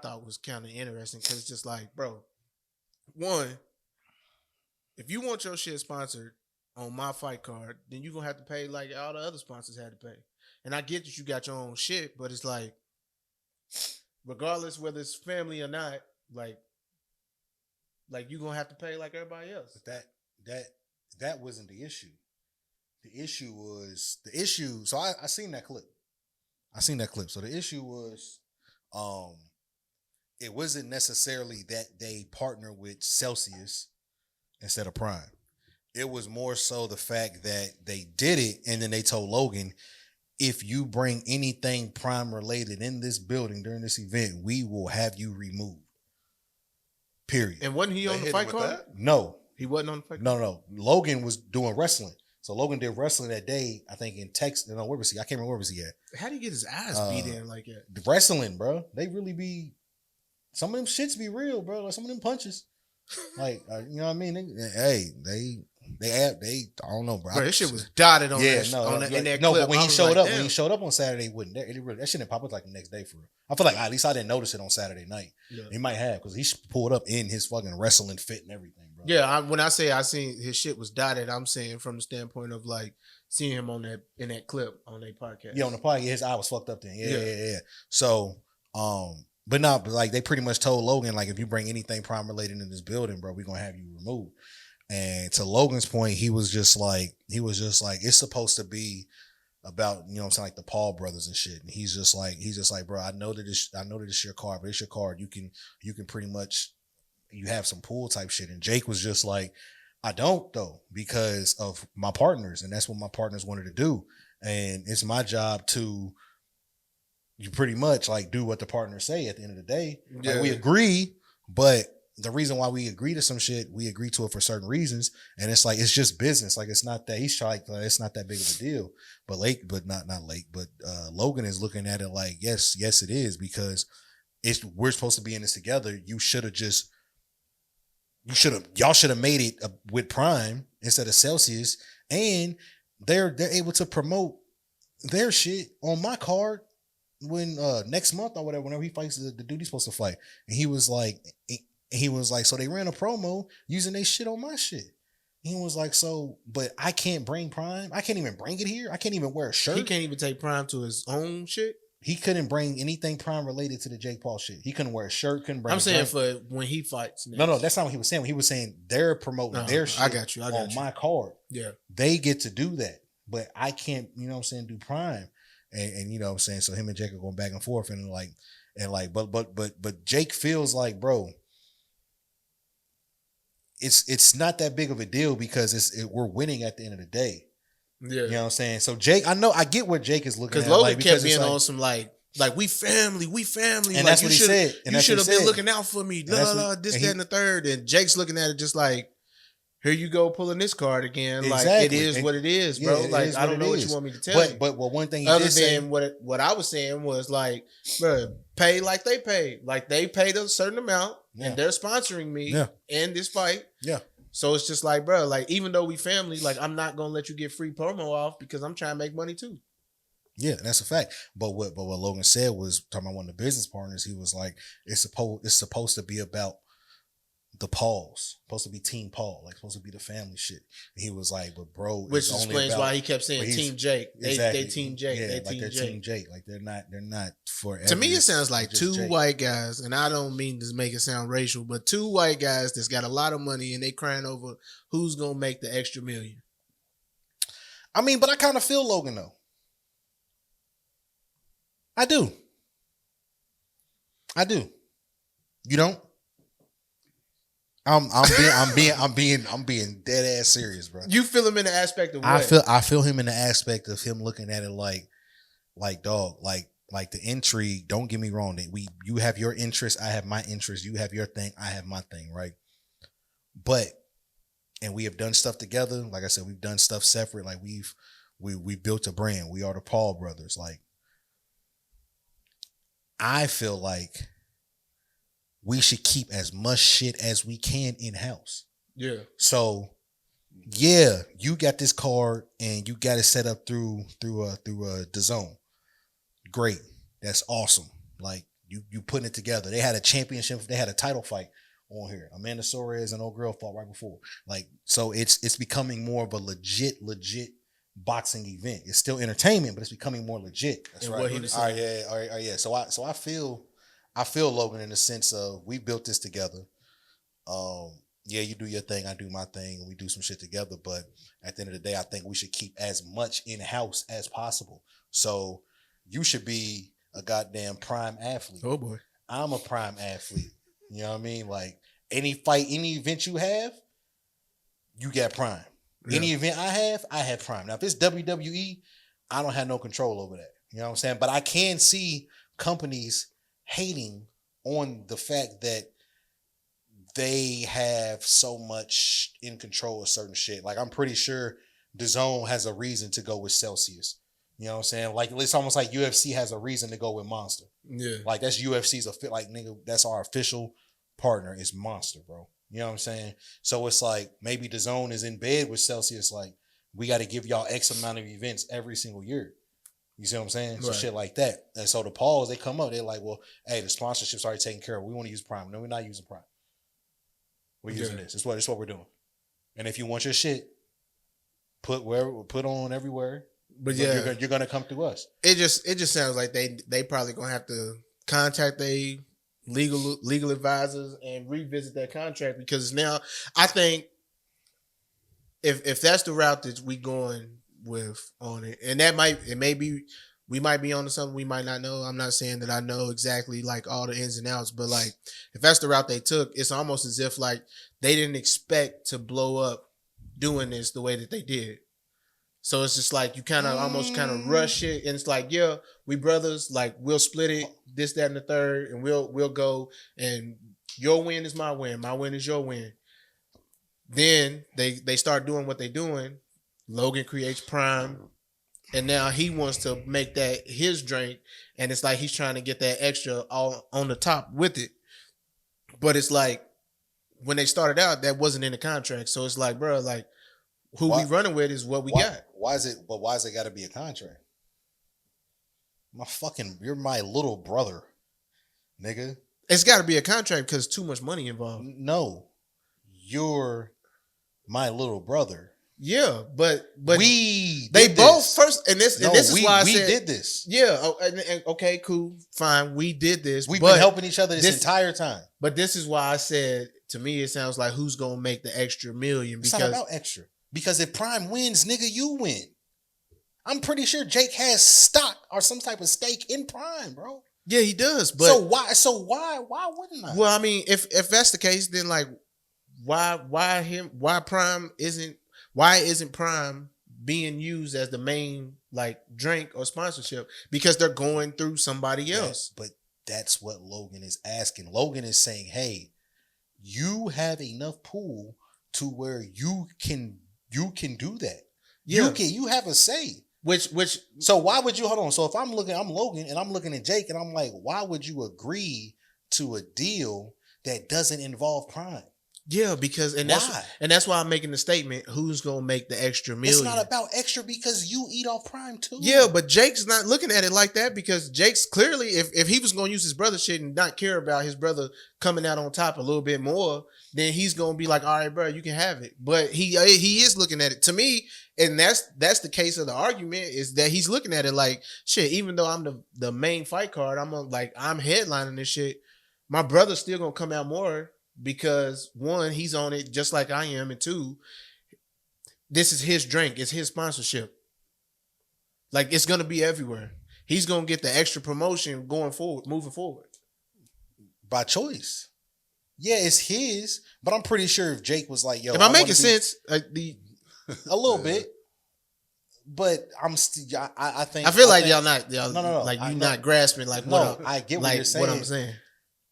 thought was kind of interesting because it's just like, bro, one, if you want your shit sponsored on my fight card, then you're gonna have to pay like all the other sponsors had to pay. And I get that you got your own shit, but it's like, regardless whether it's family or not, like you gonna have to pay like everybody else. But that wasn't the issue. The issue was the issue. So I seen that clip. So the issue was, it wasn't necessarily that they partner with Celsius instead of Prime. It was more so the fact that they did it, and then they told Logan, if you bring anything Prime related in this building during this event, we will have you removed. Period. And wasn't he on the fight card? No. He wasn't on the fight card? No. Logan was doing wrestling. So Logan did wrestling that day, I think in Texas. No, where was he? I can't remember where was he at. How do you get his ass beat in like that? The wrestling, bro. They really be, some of them shits be real, bro. Like some of them punches. Like, you know what I mean? They I don't know, bro. Bro, this shit was dotted on that. In that clip. But when he showed up on Saturday, it wouldn't. That shit didn't pop up like the next day for real. I feel like at least I didn't notice it on Saturday night. Yeah. He might have because he pulled up in his fucking wrestling fit and everything, bro. Yeah, when I say I seen his shit was dotted, I'm saying from the standpoint of like seeing him in that clip on their podcast. Yeah, on the podcast, his eye was fucked up then. Yeah. So, but like they pretty much told Logan, like, if you bring anything Prime related in this building, bro, we're gonna have you removed. And to Logan's point, he was just like, it's supposed to be about, you know what I'm saying, like the Paul brothers and shit. And he's just like, bro, I know that it's your card, but it's your card. You can pretty much, you have some pool type shit. And Jake was just like, I don't though, because of my partners. And that's what my partners wanted to do. And it's my job to, you pretty much like do what the partners say at the end of the day. Yeah. Like we agree, but the reason why we agree to some shit, we agree to it for certain reasons. And it's like, it's just business. Like, it's not that he's trying, it's not that big of a deal, but Logan is looking at it like, yes, it is, because we're supposed to be in this together. Y'all should have made it with Prime instead of Celsius. And they're able to promote their shit on my card when, next month or whatever, whenever he fights the dude he's supposed to fight. And he was like, so they ran a promo using their shit on my shit. He was like, so, but I can't bring Prime. I can't even bring it here. I can't even wear a shirt. He can't even take Prime to his own shit. He couldn't bring anything Prime related to the Jake Paul shit. He couldn't wear a shirt. Couldn't bring. I'm saying for when he fights. Next. No, that's not what he was saying. He was saying they're promoting their shit. I got you. On my card. Yeah, they get to do that, but I can't. You know what I'm saying? Do Prime, and you know what I'm saying. So him and Jake are going back and forth, but Jake feels like, bro, it's not that big of a deal because we're winning at the end of the day. Yeah, you know what I'm saying. So Jake, I get what Jake is looking at. Logan like, kept being on some like we family, and like, that's what he said. And you should have been looking out for me. This, that, and the third. And Jake's looking at it just like, here you go pulling this card again. Exactly. Like, it is what it is, bro. Yeah, like, I don't know what you want me to tell you. But one thing other than what I was saying was like, bro, pay like they paid. Like they paid a certain amount, and they're sponsoring me in this fight. Yeah. So it's just like, bro, like, even though we family, like, I'm not gonna let you get free promo off because I'm trying to make money too. Yeah, that's a fact. But what Logan said was, talking about one of the business partners, he was like, it's supposed to be about the Pauls, supposed to be Team Paul, like supposed to be the family shit. And he was like, but bro, which explains why he kept saying Team Jake. They Team Jake. Yeah, they're Team Jake. Like they're not for. To me, it sounds like two white guys, and I don't mean to make it sound racial, but two white guys that's got a lot of money and they crying over who's gonna make the extra million. I mean, but I kind of feel Logan though. I do. You don't? I'm being dead ass serious, bro. You feel him in the aspect of what? I feel him in the aspect of him looking at it like dog, like the intrigue. Don't get me wrong. You have your interest, I have my interest. You have your thing, I have my thing, right? But, and we have done stuff together. Like I said, we've done stuff separate. Like we built a brand. We are the Paul brothers. Like, I feel like we should keep as much shit as we can in-house. Yeah. So, yeah, you got this card and you got it set up through DAZN. Great. That's awesome. Like, You putting it together. They had a championship. They had a title fight on here. Amanda Soares and old girl fought right before. Like, so it's becoming more of a legit boxing event. It's still entertainment, but it's becoming more legit. That's right. All right, yeah. So I feel Logan in the sense of we built this together. Yeah, you do your thing, I do my thing, and we do some shit together. But at the end of the day, I think we should keep as much in-house as possible. So you should be a goddamn prime athlete. Oh boy. I'm a prime athlete. You know what I mean? Like any fight, any event you have, you got prime. Yeah. Any event I have prime. Now, if it's WWE, I don't have no control over that. You know what I'm saying? But I can see companies hating on the fact that they have so much in control of certain shit. Like, I'm pretty sure DAZN has a reason to go with Celsius. You know what I'm saying? Like, it's almost like UFC has a reason to go with Monster. Yeah. Like, that's UFC's, like, nigga, that's our official partner is Monster, bro. You know what I'm saying? So it's like, maybe DAZN is in bed with Celsius, like, we got to give y'all X amount of events every single year. You see what I'm saying? Right. So shit like that. And so the Pauls, they come up, they're like, well, hey, the sponsorship's already taken care of. We want to use Prime. No, we're not using Prime. We're using this. It's what we're doing. And if you want your shit, put on everywhere. But yeah, you're gonna come through us. It just sounds like they probably gonna have to contact a legal advisors and revisit that contract, because now I think if that's the route that we going with on it, and we might be onto something we might not know. I'm not saying that I know exactly like all the ins and outs, but like if that's the route they took, it's almost as if like they didn't expect to blow up doing this the way that they did. So it's just like you kind of almost kind of rush it, and it's like, yeah, we brothers, like we'll split it, this, that, and the third, and we'll go, and your win is my win is your win. Then they start doing what they doing. Logan creates Prime. And now he wants to make that his drink, and it's like he's trying to get that extra all on the top with it. But it's like when they started out, that wasn't in the contract. So it's like, bro, like who we running with is what we got. Why is it got to be a contract? You're my little brother, nigga. It's got to be a contract because too much money involved. No, you're my little brother. Yeah, but they both first, and this is why I said we did this. Yeah, and okay, cool, fine, we did this. We've been helping each other this entire time. But this is why I said, to me, it sounds like who's gonna make the extra million? Because it's not about extra. Because if Prime wins, nigga, you win. I'm pretty sure Jake has stock or some type of stake in Prime, bro. Yeah, he does. But why wouldn't I? Well, I mean, if that's the case, then like, why isn't Prime being used as the main like drink or sponsorship? Because they're going through somebody else. But that's what Logan is asking. Logan is saying, hey, you have enough pool to where you can do that. Yeah. You have a say. So why would you hold on? So if I'm Logan and I'm looking at Jake and I'm like, why would you agree to a deal that doesn't involve Prime? Yeah, because that's why I'm making the statement, who's gonna make the extra million? It's not about extra because you eat off Prime too. Yeah, but Jake's not looking at it like that, because Jake's clearly, if he was gonna use his brother shit and not care about his brother coming out on top a little bit more, then he's gonna be like, all right, bro, you can have it. But he is looking at it, to me, and that's the case of the argument, is that he's looking at it like, shit, even though I'm the main fight card, I'm headlining this shit, my brother's still gonna come out more. Because one, he's on it just like I am, and two, this is his drink, it's his sponsorship. Like, it's gonna be everywhere. He's gonna get the extra promotion moving forward. By choice. Yeah, it's his, but I'm pretty sure if Jake was like, yo, am I making sense? A little bit. But I'm still. I think. I feel like y'all no. Like you're not grasping. Like no, I get what you're saying. What I'm saying.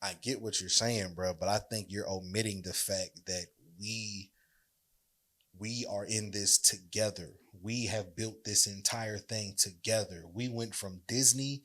I get what you're saying, bro, but I think you're omitting the fact that we are in this together. We have built this entire thing together. We went from Disney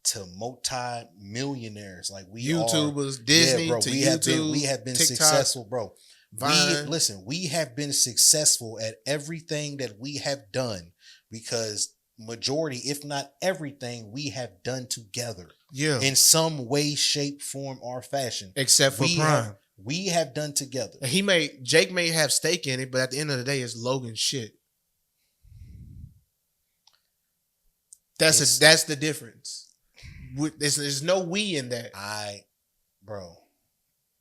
to multi-millionaires. Like YouTubers, Disney to YouTube. We have been TikTok, successful, bro. Vine. We have been successful at everything that we have done because majority, if not everything, we have done together. Yeah. In some way, shape, form, or fashion. Except for Prime. We have done together. And Jake may have stake in it, but at the end of the day, it's Logan's shit. That's the difference. There's no we in that. Bro.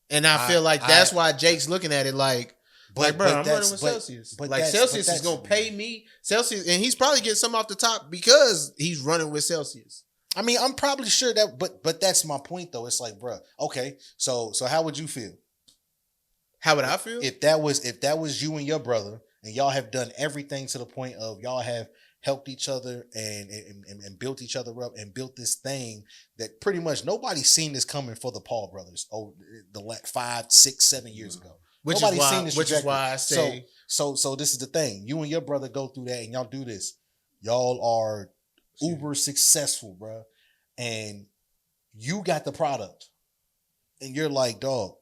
And I feel like that's why Jake's looking at it like, bro, I'm running with Celsius. But like Celsius is gonna pay me Celsius, and he's probably getting some off the top because he's running with Celsius. I mean, I'm probably sure that, but that's my point though. It's like, bro, okay, so how would you feel? How would I feel? If that was you and your brother, and y'all have done everything to the point of y'all have helped each other and built each other up and built this thing that pretty much nobody's seen this coming for the Paul brothers the 5, 6, 7 years ago. Which is why I say so this is the thing. You and your brother go through that and y'all do this. Y'all are uber successful, bro. And you got the product. And you're like, dog,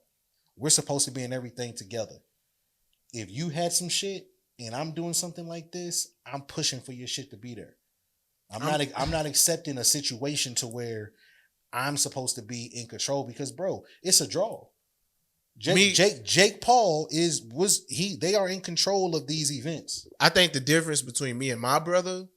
we're supposed to be in everything together. If you had some shit and I'm doing something like this, I'm pushing for your shit to be there. I'm not accepting a situation to where I'm supposed to be in control because, bro, it's a draw. Jake Paul they are in control of these events. I think the difference between me and my brother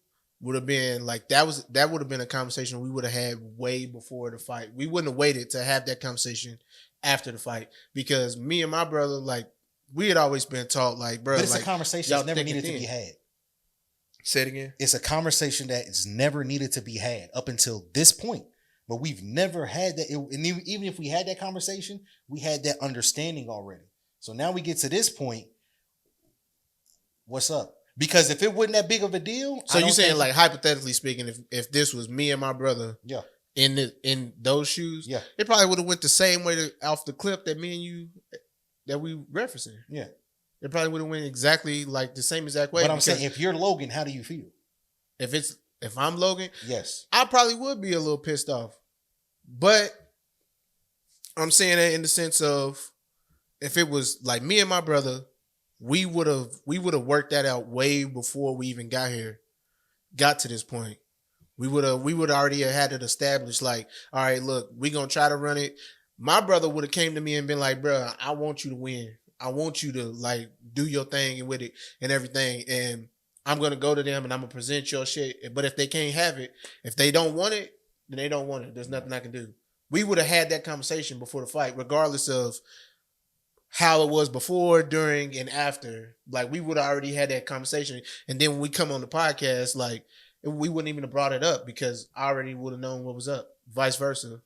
would have been like that would have been a conversation we would have had way before the fight. We wouldn't have waited to have that conversation after the fight because me and my brother, like, we had always been taught, like, bro, but it's like, a conversation that's never needed to be had. Say it again. It's a conversation that is never needed to be had up until this point. But we've never had that. And even if we had that conversation, we had that understanding already. So now we get to this point. What's up? Because if it wasn't that big of a deal. So you saying, like, hypothetically speaking, if this was me and my brother in those shoes, it probably would have went the same way off the clip that me and you that we referencing. Yeah. It probably would have went exactly like the same exact way. But I'm saying, if you're Logan, how do you feel? If I'm Logan, yes, I probably would be a little pissed off. But I'm saying that in the sense of if it was like me and my brother, we would have worked that out way before we even got to this point. We would already have had it established. Like, all right, look, we gonna try to run it. My brother would have came to me and been like, bro, I want you to win. I want you to, like, do your thing and with it and everything. And I'm going to go to them and I'm going to present your shit. But if they can't have it, if they don't want it, then they don't want it. There's nothing I can do. We would have had that conversation before the fight, regardless of how it was before, during, and after. Like, we would have already had that conversation. And then when we come on the podcast, like, we wouldn't even have brought it up because I already would have known what was up. Vice versa.